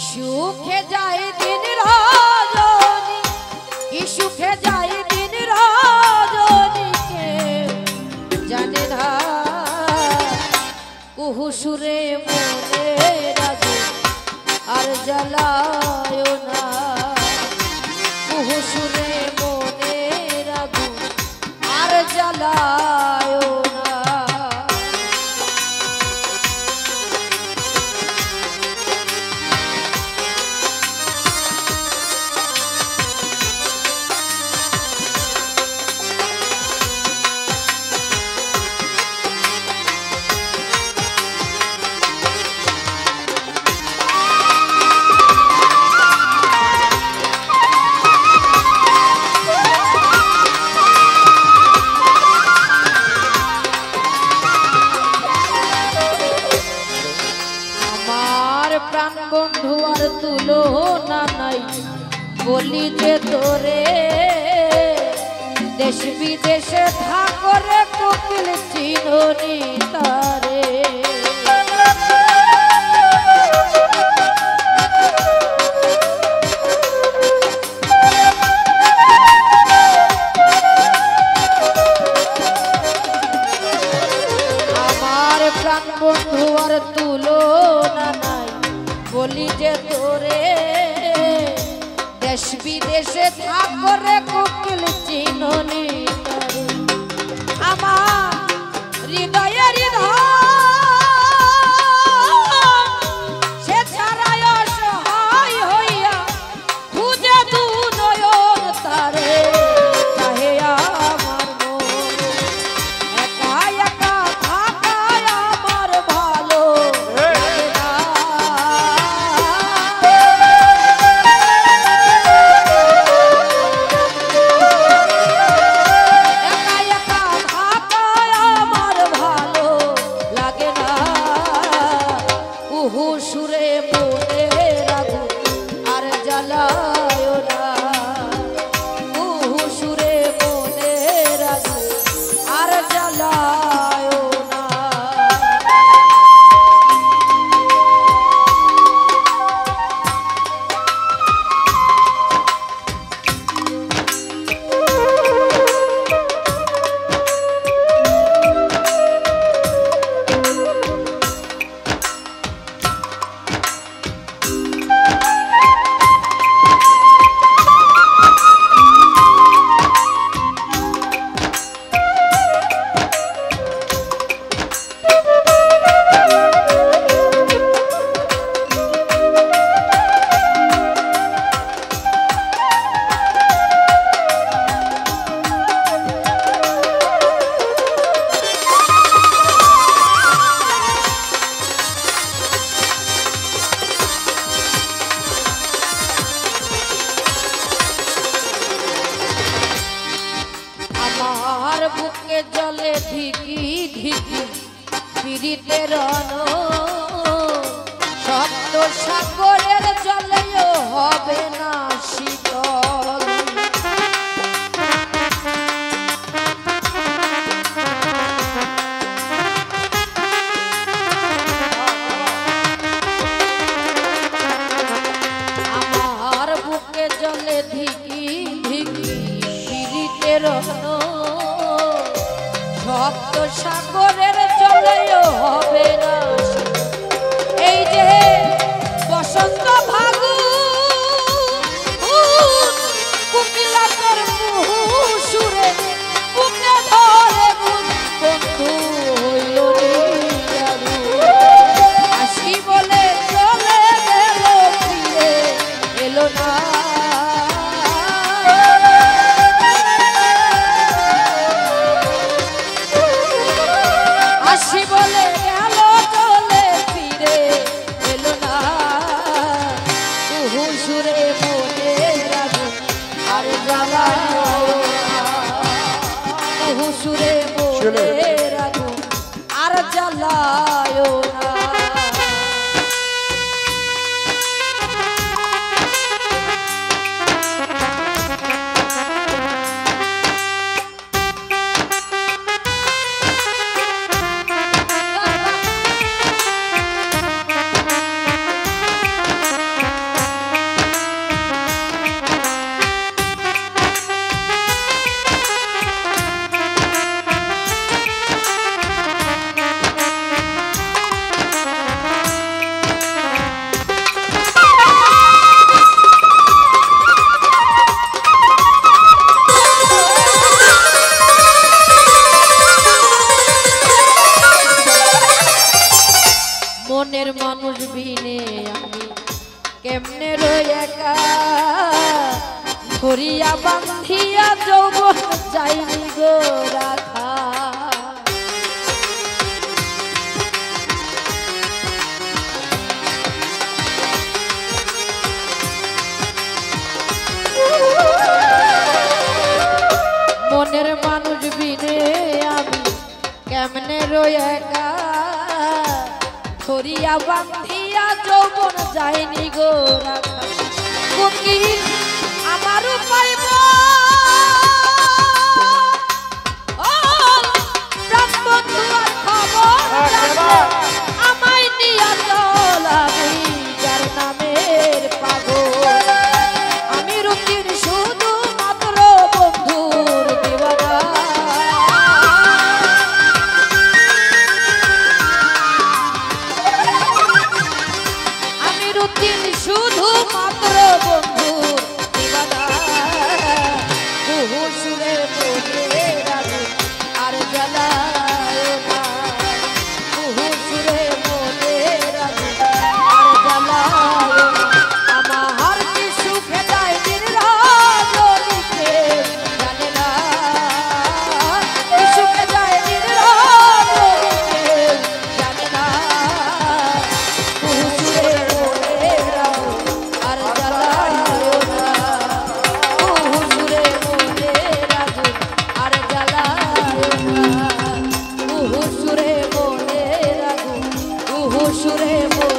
সুখে যায় দিন রজনী, কি সুখে যায় দিন রজনী, কে জানে না কুহু সুরে মনে রাগে আর জ্বালায় না, কুহু সুরে মনে রাগে আর জ্বালায় না। প্রাণ বন্ধু আর তুলনা নাই, বলি যে তোরে দেশ বিদেশে থাকরে কোকিল চিননি তারে। আমার প্রাণ বন্ধু আর তুলনা নাই, বলি যে তোরে দেশ বিদেশে থাকরে কোকিল চিননি তারে। আমার হৃদয়ে হৃদয় সে ছাড়াই অসহায় হইয়া খুঁজে দু নয়ন তারে। চাহে আমার মন একা একা থাকায় আমার ভালো লাগে না। একা একা থাকায় আমার ভালো লাগে না, কুহু সুরে মনে রাগো আর জ্বালায় না, কুহু সুরে মনে রাগো আর জ্বালায় না। আমার বুকে জলে ধিকি ধিকি পীড়িতের সপ্ত সাগরের জলেও হবে না শীতল। আমার বুকে জলে ধিকি ধিকি পীড়িতের সপ্ত সাগরের জলেও হবে না। এই যে বসন্ত ফাগুন কোকিলার কুহু সুরে বুকে ধরে বন্ধু হইল নিরারু, আসি বলে চলে গেল ফিরে এলো না। আসি বলে গেল চলে ফিরে এলো না, কুহু সুরে মনে রাগো আর জ্বালায় না, কুহু সুরে মনে রাগো আর জ্বালায় না। কেমনে রই একা ধরিয়া বান্ধিয়া যৌবন যাইনি গো রাখা মনের মানুষ বিনে আমি কেমনে রই একা ধরিয়া বান্ধিয়া যৌবন যায়নি গো রাখা কোকিল আমারও পাইব প্রাণবন্ধু আর খবর আমায় নিয়া চলাবি যার নামের পাগল আমি রুচির শুধু মাত্র বন্ধুর দিওয়ানা আমি রুচির শুধু মাত্র বন্ধুর দিওয়ানা বহু সুরে বলে রাজু আর জ্বালায় না বহু সুরে বলে রাজু আর জ্বালায় না আমার কি সুখে যায় নির্রাজনীতে জানে না কি সুখে যায় নির্রাজনীতে জানে না বহু সুরে বলে রাজু আর জ্বালায় না বহু সুরে বলে রাজু আর জ্বালায় না বহু সুরে বলে রাজু বহু সুরে বলে